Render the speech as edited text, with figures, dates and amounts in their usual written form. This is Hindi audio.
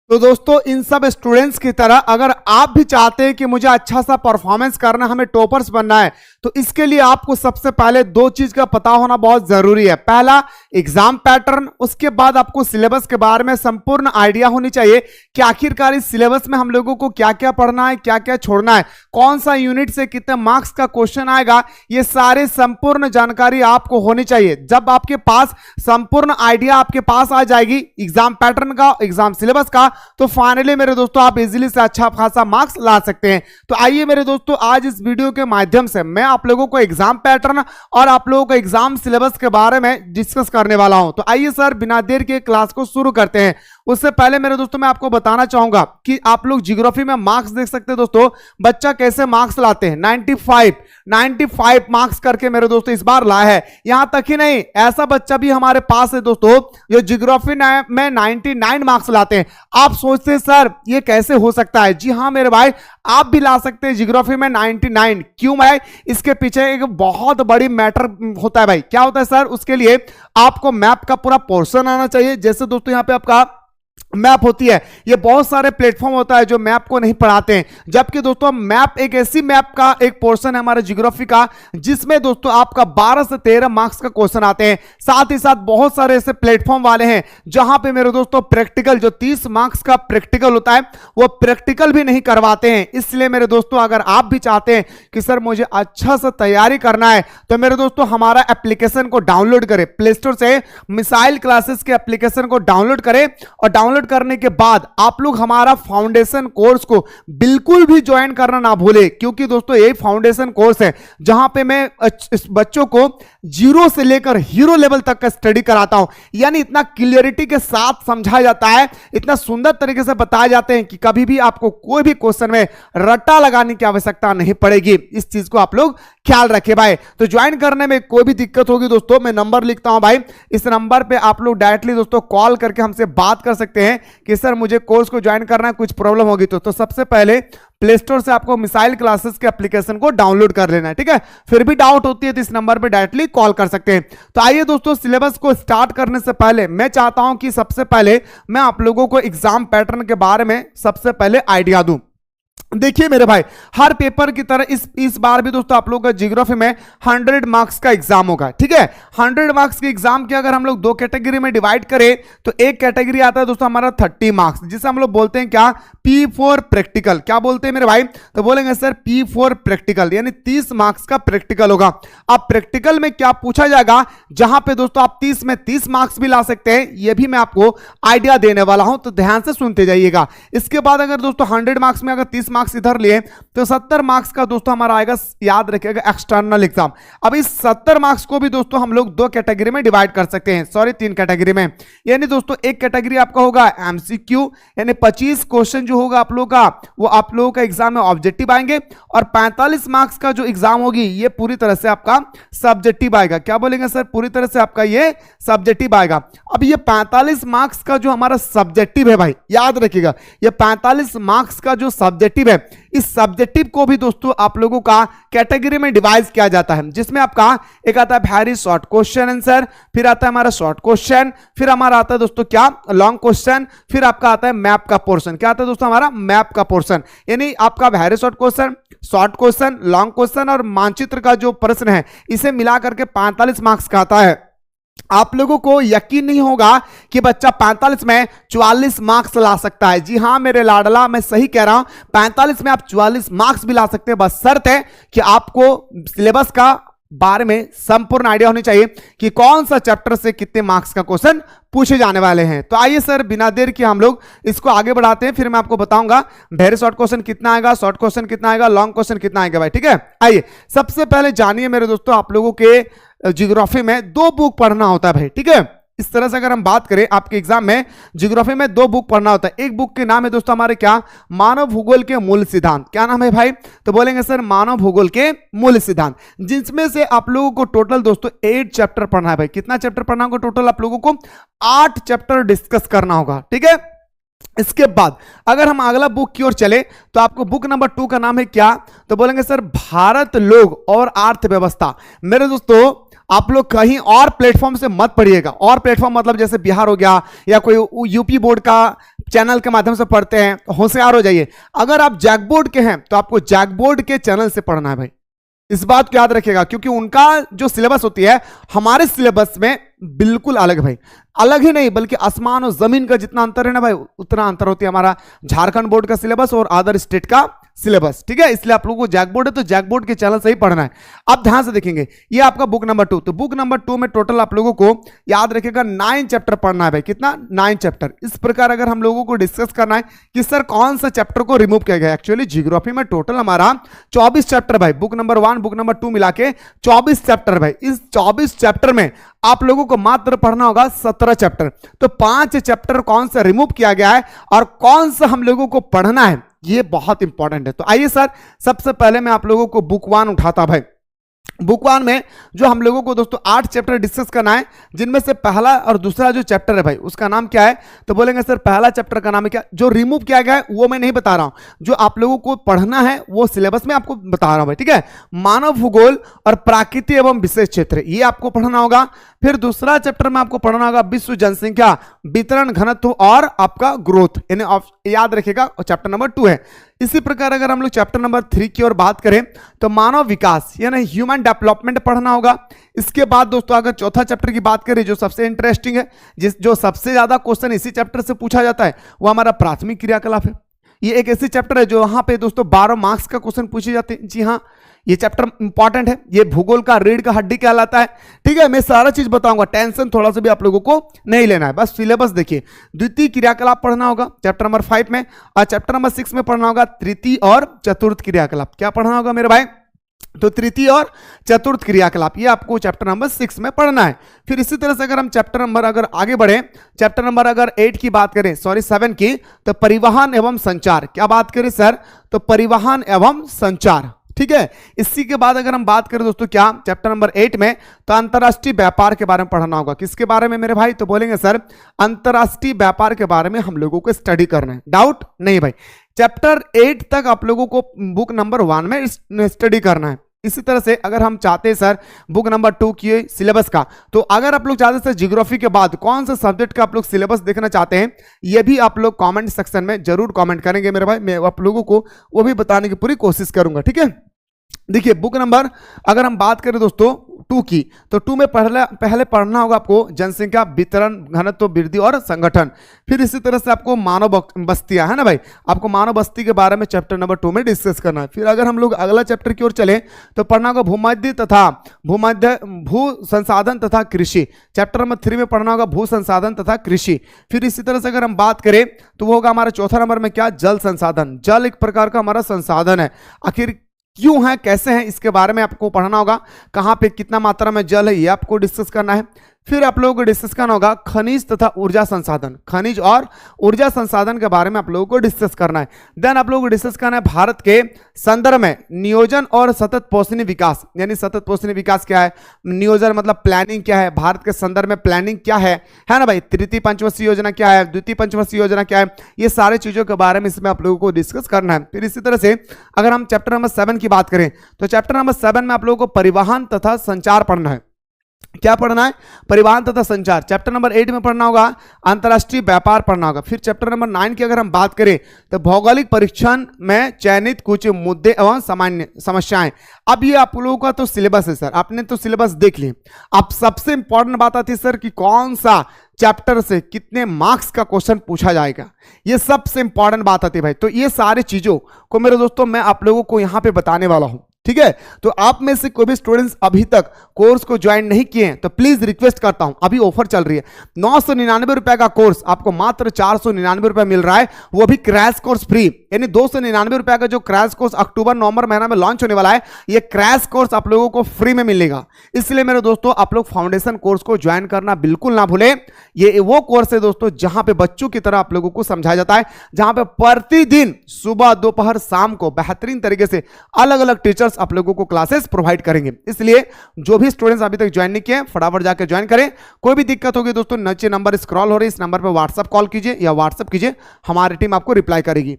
तो दोस्तों इन सब स्टूडेंट्स की तरह अगर आप भी चाहते हैं कि मुझे अच्छा सा परफॉर्मेंस करना, हमें टॉपर्स बनना है, तो इसके लिए आपको सबसे पहले दो चीज का पता होना बहुत जरूरी है। पहला एग्जाम पैटर्न, उसके बाद आपको सिलेबस के बारे में संपूर्ण आइडिया होनी चाहिए कि आखिरकार इस सिलेबस में हम लोगों को क्या क्या पढ़ना है, क्या क्या छोड़ना है, कौन सा यूनिट से कितने मार्क्स का क्वेश्चन आएगा, ये सारे संपूर्ण जानकारी आपको होनी चाहिए। जब आपके पास संपूर्ण आइडिया आपके पास आ जाएगी एग्जाम पैटर्न का, एग्जाम सिलेबस का, तो फाइनली मेरे दोस्तों आप इजीली से अच्छा खासा मार्क्स ला सकते हैं। तो आइए मेरे दोस्तों आज इस वीडियो के माध्यम से मैं आप लोगों को एग्जाम पैटर्न और आप लोगों को एग्जाम सिलेबस के बारे में डिस्कस करने वाला हूं। तो आइए सर बिना देर के क्लास को शुरू करते हैं। उससे पहले मेरे दोस्तों मैं आपको बताना चाहूंगा कि आप लोग ज्योग्राफी में मार्क्स देख सकते हैं। दोस्तों बच्चा कैसे मार्क्स लाते हैं, 95 मार्क्स करके मेरे दोस्तों इस बार लाया है। यहां तक ही नहीं, ऐसा बच्चा भी हमारे पास है दोस्तों जो ज्योग्राफी में 99 मार्क्स लाते हैं। आप सोचते हैं सर ये कैसे हो सकता है? जी हां मेरे भाई, आप भी ला सकते हैं ज्योग्राफी में 99। क्यों भाई? इसके पीछे एक बहुत बड़ी मैटर होता है भाई। क्या होता है सर? उसके लिए आपको मैप का पूरा पोर्शन आना चाहिए। जैसे दोस्तों यहां पे आपका मैप होती है, ये बहुत सारे प्लेटफॉर्म होता है जो मैप को नहीं पढ़ाते हैं, जबकि दोस्तों मैप एक ऐसी मैप का एक पोर्शन है हमारे ज्योग्राफी का जिसमें दोस्तों आपका 12 से 13 मार्क्स का क्वेश्चन आते हैं। साथ ही साथ बहुत सारे ऐसे प्लेटफॉर्म वाले हैं जहां पे मेरे दोस्तों प्रैक्टिकल, जो 30 मार्क्स का प्रैक्टिकल होता है, वो प्रैक्टिकल भी नहीं करवाते हैं। इसलिए मेरे दोस्तों अगर आप भी चाहते हैं कि सर मुझे अच्छा सा तैयारी करना है, तो मेरे दोस्तों हमारा एप्लीकेशन को डाउनलोड करें, प्ले स्टोर से मिसाइल क्लासेस के एप्लीकेशन को डाउनलोड करें और डाउनलोड करने के बाद आप लोग हमारा फाउंडेशन कोर्स को बिल्कुल भी ज्वाइन करना ना भूले, क्योंकि दोस्तों ये फाउंडेशन कोर्स है जहां पे मैं इस बच्चों को जीरो से लेकर हीरो लेवल तक का स्टडी कराता हूं। यानी इतना क्लियरिटी के साथ समझाया जाता है, इतना सुंदर तरीके से बताए जाते हैं कि कभी भी आपको कोई भी क्वेश्चन में रट्टा लगाने की आवश्यकता नहीं पड़ेगी। इस चीज को आप लोग ख्याल रखें भाई। तो ज्वाइन करने में कोई भी दिक्कत होगी दोस्तों, मैं नंबर लिखता हूं भाई, इस नंबर पे आप लोग डायरेक्टली दोस्तों कॉल करके हमसे बात कर सकते हैं कि सर मुझे कोर्स को ज्वाइन करना है, कुछ प्रॉब्लम होगी तो सबसे पहले प्ले स्टोर से आपको मिसाइल क्लासेस के एप्लीकेशन को डाउनलोड कर लेना है, ठीक है। फिर भी डाउट होती है तो इस नंबर पे डायरेक्टली कॉल कर सकते हैं। तो आइए दोस्तों, सिलेबस को स्टार्ट करने से पहले मैं चाहता हूं कि सबसे पहले मैं आप लोगों को एग्जाम पैटर्न के बारे में सबसे पहले आइडिया दूं। देखिए मेरे भाई, हर पेपर की तरह इस बार भी दोस्तों आप लोगों का ज्योग्राफी में 100 मार्क्स का एग्जाम होगा, ठीक है। 100 मार्क्स के एग्जाम के अगर हम लोग दो कैटेगरी में डिवाइड करें तो एक कैटेगरी आता है दोस्तों हमारा 30 मार्क्स, जिसे हम लोग बोलते हैं क्या, P4 प्रैक्टिकल। क्या बोलते हैं मेरे भाई? तो बोलेंगे सर P4 प्रैक्टिकल, यानी 30 मार्क्स का प्रैक्टिकल होगा। अब प्रैक्टिकल में क्या पूछा जाएगा, जहां पे दोस्तों आप 30 में 30 मार्क्स भी ला सकते हैं, यह भी मैं आपको आइडिया देने वाला हूं, तो ध्यान से सुनते जाइएगा। इसके बाद अगर दोस्तों 100 मार्क्स में अगर 30 मार्क्स इधर लिए तो 70 मार्क्स का दोस्तों हमारा आएगा, याद रखिएगा, एक्सटर्नल एग्जाम। अब इस 70 मार्क्स को भी दोस्तों हम लोग दो कैटेगरी में डिवाइड कर सकते हैं, सॉरी 3 कैटेगरी में। यानी दोस्तों एक कैटेगरी आपका होगा एमसीक्यू, यानी 25 क्वेश्चन जो होगा आप लोगों का, वो आप लोगों का एग्जाम में ऑब्जेक्टिव आएंगे, और 45 मार्क्स का जो एग्जाम होगी ये पूरी तरह से आपका सब्जेक्टिव आएगा। क्या बोलेंगे सर? पूरी तरह से आपका ये सब्जेक्टिव आएगा। अब ये 45 मार्क्स का जो हमारा सब्जेक्टिव है भाई, याद रखिएगा, ये 45 मार्क्स का जो सब्जेक्टिव है, इस सब्जेक्टिव को भी दोस्तों आप लोगों का कैटेगरी में डिवाइड किया जाता है, जिसमें आपका एक आता है वेरी शॉर्ट क्वेश्चन आंसर, फिर आता है हमारा शॉर्ट क्वेश्चन, फिर हमारा आता है दोस्तों क्या, लॉन्ग क्वेश्चन, फिर आपका आता है मैप का पोर्शन। क्या आता है दोस्तों? हमारा मैप का पोर्शन। यानी आपका very short question, short question, long question और मानचित्र का जो प्रश्न है, इसे मिला करके 45 मार्क्स का आता है। आप लोगों को यकीन नहीं होगा कि बच्चा 45 में 44 मार्क्स ला सकता है। जी हां मेरे लाडला, मैं सही कह रहा हूं, 45 में आप 44 मार्क्स भी ला सकते हैं, बस शर्त है कि आपको सिलेबस का बारे में संपूर्ण आइडिया होनी चाहिए कि कौन सा चैप्टर से कितने मार्क्स का क्वेश्चन पूछे जाने वाले हैं। तो आइए सर बिना देर के हम लोग इसको आगे बढ़ाते हैं, फिर मैं आपको बताऊंगा वेरी शॉर्ट क्वेश्चन कितना आएगा, शॉर्ट क्वेश्चन कितना आएगा, लॉन्ग क्वेश्चन कितना आएगा भाई, ठीक है। आइए सबसे पहले जानिए मेरे दोस्तों, आप लोगों के ज्योग्राफी में 2 बुक पढ़ना होता है भाई, ठीक है। इस तरह से अगर हम बात करें, आपके एग्जाम में ज्योग्राफी में 2 बुक पढ़ना होता है। एक बुक के नाम है दोस्तों हमारे क्या, मानव भूगोल के मूल सिद्धांत। क्या नाम है भाई? तो बोलेंगे सर मानव भूगोल के मूल सिद्धांत, जिसमें से आप लोगों को टोटल दोस्तों 8 चैप्टर पढ़ना है भाई। कितना चैप्टर पढ़ना होगा टोटल? आप लोगों को 8 चैप्टर डिस्कस करना होगा, ठीक है। इसके बाद अगर हम अगला बुक की ओर चले तो आपको बुक नंबर 2 का नाम है क्या, तो बोलेंगे सर भारत, लोग और अर्थव्यवस्था। मेरे दोस्तों आप लोग कहीं और प्लेटफॉर्म से मत पढ़िएगा। और प्लेटफॉर्म मतलब जैसे बिहार हो गया या कोई यूपी बोर्ड का चैनल के माध्यम से पढ़ते हैं तो होशियार हो जाइए। अगर आप जैकबोर्ड के हैं तो आपको जैकबोर्ड के चैनल से पढ़ना है भाई, इस बात को याद रखिएगा, क्योंकि उनका जो सिलेबस होती है हमारे सिलेबस में बिल्कुल अलग भाई, अलग ही नहीं बल्कि आसमान और जमीन का जितना अंतर है ना भाई, उतना अंतर होती है हमारा झारखंड बोर्ड का सिलेबस और अदर स्टेट का सिलेबस। ठीक है, इसलिए आप लोगों को जैकबोर्ड है तो जैकबोर्ड के चैनल से ही पढ़ना है। अब ध्यान से देखेंगे, ये आपका बुक नंबर 2, तो बुक नंबर 2 में टोटल आप लोगों को याद रखेगा 9 चैप्टर पढ़ना है भाई। कितना? 9 चैप्टर। इस प्रकार अगर हम लोगों को डिस्कस करना है कि सर कौन सा चैप्टर को रिमूव किया गया, एक्चुअली ज्योग्राफी में टोटल हमारा 24 चैप्टर भाई, बुक नंबर 1 बुक नंबर 2 मिला के 24 चैप्टर भाई। इस 24 चैप्टर में आप लोगों को मात्र पढ़ना होगा 17 चैप्टर। तो 5 चैप्टर कौन सा रिमूव किया गया है और कौन सा हम लोगों को पढ़ना है, ये बहुत इंपॉर्टेंट है। तो आइए सर, सबसे पहले मैं आप लोगों को बुक 1 उठाता भाई। बुक 1 में जो हम लोगों को दोस्तों 8 चैप्टर डिस्कस करना है, जिनमें से पहला और दूसरा जो चैप्टर है भाई उसका नाम क्या है, तो बोलेंगे सर पहला चैप्टर का नाम है क्या। जो रिमूव किया गया है वो मैं नहीं बता रहा हूं, जो आप लोगों को पढ़ना है वो सिलेबस में आपको बता रहा हूं भाई। ठीक है, मानव भूगोल और प्राकृतिक एवं विशेष क्षेत्र, ये आपको पढ़ना होगा। फिर दूसरा चैप्टर में आपको पढ़ना होगा विश्व जनसंख्या वितरण घनत्व और आपका ग्रोथ, यानी याद रखिएगा चैप्टर नंबर 2 है। इसी प्रकार अगर हम लोग चैप्टर नंबर 3 की ओर बात करें तो मानव विकास यानी ह्यूमन डेवलपमेंट पढ़ना होगा। इसके बाद दोस्तों अगर चौथा चैप्टर की बात करें जो सबसे इंटरेस्टिंग है, जो सबसे ज्यादा क्वेश्चन इसी चैप्टर से पूछा जाता है, वो हमारा प्राथमिक क्रियाकलाप है। ये एक ऐसी चैप्टर है जो वहां पे दोस्तों 12 मार्क्स का क्वेश्चन पूछे जाते हैं। जी हाँ, ये चैप्टर इंपॉर्टेंट है, ये भूगोल का रीढ़ का हड्डी कहलाता है। ठीक है, मैं सारा चीज बताऊंगा, टेंशन थोड़ा सा भी आप लोगों को नहीं लेना है, बस सिलेबस देखिए। द्वितीय क्रियाकलाप पढ़ना होगा चैप्टर नंबर 5 में, और चैप्टर नंबर 6 में पढ़ना होगा तृतीय और चतुर्थ क्रियाकलाप। क्या पढ़ना होगा मेरे भाई, तो तृतीय और चतुर्थ क्रियाकलाप, ये आपको चैप्टर नंबर 6 में पढ़ना है। फिर इसी तरह से अगर हम चैप्टर नंबर अगर आगे बढ़े, चैप्टर नंबर अगर 8 की बात करें, सॉरी 7 की, तो परिवहन एवं संचार। क्या बात करें सर, तो परिवहन एवं संचार। ठीक है, इसी के बाद अगर हम बात करें दोस्तों क्या चैप्टर नंबर 8 में, तो अंतरराष्ट्रीय व्यापार के बारे में पढ़ना होगा। किसके बारे में मेरे भाई, तो बोलेंगे सर अंतरराष्ट्रीय व्यापार के बारे में हम लोगों को स्टडी करना है। डाउट नहीं भाई, चैप्टर 8 तक आप लोगों को बुक नंबर 1 में स्टडी करना है। इसी तरह से अगर हम चाहते हैं सर बुक नंबर 2 की सिलेबस का, तो अगर आप लोग चाहते हैं सर ज्योग्राफी के बाद कौन सा सब्जेक्ट का आप लोग सिलेबस देखना चाहते हैं, ये भी आप लोग कमेंट सेक्शन में जरूर कमेंट करेंगे मेरे भाई, मैं आप लोगों को वो भी बताने की पूरी कोशिश करूंगा। ठीक है, देखिए बुक नंबर अगर हम बात करें दोस्तों 2 की, तो 2 में पहले पढ़ना होगा आपको जनसंख्या वितरण घनत्व वृद्धि और संगठन। फिर इसी तरह से आपको मानव बस्तियां है ना भाई, आपको मानव बस्ती के बारे में चैप्टर नंबर 2 में डिस्कस करना है। फिर अगर हम लोग अगला चैप्टर की ओर चले तो पढ़ना होगा भूमध्य भू संसाधन तथा कृषि। चैप्टर नंबर 3 में पढ़ना होगा भू संसाधन तथा कृषि। फिर इसी तरह से अगर हम बात करें तो वो होगा हमारा चौथा नंबर में क्या, जल संसाधन। जल एक प्रकार का हमारा संसाधन है, आखिर क्यों है कैसे है इसके बारे में आपको पढ़ना होगा, कहां पे कितना मात्रा में जल है ये आपको डिस्कस करना है। फिर आप लोगों को डिस्कस करना होगा खनिज तथा ऊर्जा संसाधन, खनिज और ऊर्जा संसाधन के बारे में आप लोगों को डिस्कस करना है। देन आप लोगों को डिस्कस करना है भारत के संदर्भ में नियोजन और सतत पोषणीय विकास, यानी सतत पोषणीय विकास क्या है, नियोजन मतलब प्लानिंग क्या है, भारत के संदर्भ में प्लानिंग क्या है ना भाई, तृतीय पंचवर्षीय योजना क्या है, द्वितीय पंचवर्षीय योजना क्या है, ये सारे चीजों के बारे में इसमें आप लोगों को डिस्कस करना है। फिर इसी तरह से अगर हम चैप्टर नंबर 7 की बात करें तो चैप्टर नंबर 7 में आप लोगों को परिवहन तथा संचार पढ़ना है। क्या पढ़ना है, परिवहन तथा संचार। चैप्टर नंबर 8 में पढ़ना होगा अंतरराष्ट्रीय व्यापार पढ़ना होगा। फिर चैप्टर नंबर 9 की अगर हम बात करें तो भौगोलिक परीक्षण में चयनित कुछ मुद्दे एवं सामान्य समस्याएं। अब ये आप लोगों का तो सिलेबस है सर, आपने तो सिलेबस देख लिया। अब सबसे इंपॉर्टेंट बात आती है सर कि कौन सा चैप्टर से कितने मार्क्स का क्वेश्चन पूछा जाएगा, ये सबसे इंपॉर्टेंट बात आती है भाई। तो ये सारी चीजों को मेरे दोस्तों मैं आप लोगों को यहां पे बताने वाला हूं। ठीक है, तो आप में से कोई भी स्टूडेंट्स अभी तक कोर्स को ज्वाइन नहीं किए हैं तो प्लीज रिक्वेस्ट करता हूं, अभी ऑफर चल रही है 999 रुपए का कोर्स आपको मात्र 499 रुपए मिल रहा है, वो भी क्रैश कोर्स फ्री। यानी 299 रुपए का जो क्रैश कोर्स अक्टूबर नवंबर महीना में लॉन्च होने वाला है, ये क्रैश कोर्स आप लोगों को फ्री में मिलेगा। इसलिए मेरे दोस्तों आप लोग फाउंडेशन कोर्स को ज्वाइन करना बिल्कुल ना भूले। ये वो कोर्स है दोस्तों जहां पे बच्चों की तरह आप लोगों को समझाया जाता है, जहां पे प्रतिदिन सुबह दोपहर शाम को बेहतरीन तरीके से अलग अलग टीचर्स आप लोगों को क्लासेस प्रोवाइड करेंगे। इसलिए जो भी स्टूडेंट्स अभी तक ज्वाइन नहीं किए फटाफट जाकर ज्वाइन करें। कोई भी दिक्कत होगी दोस्तों नीचे नंबर स्क्रॉल हो रही है, इस नंबर पर व्हाट्सएप कॉल कीजिए या व्हाट्सएप कीजिए, हमारी टीम आपको रिप्लाई करेगी।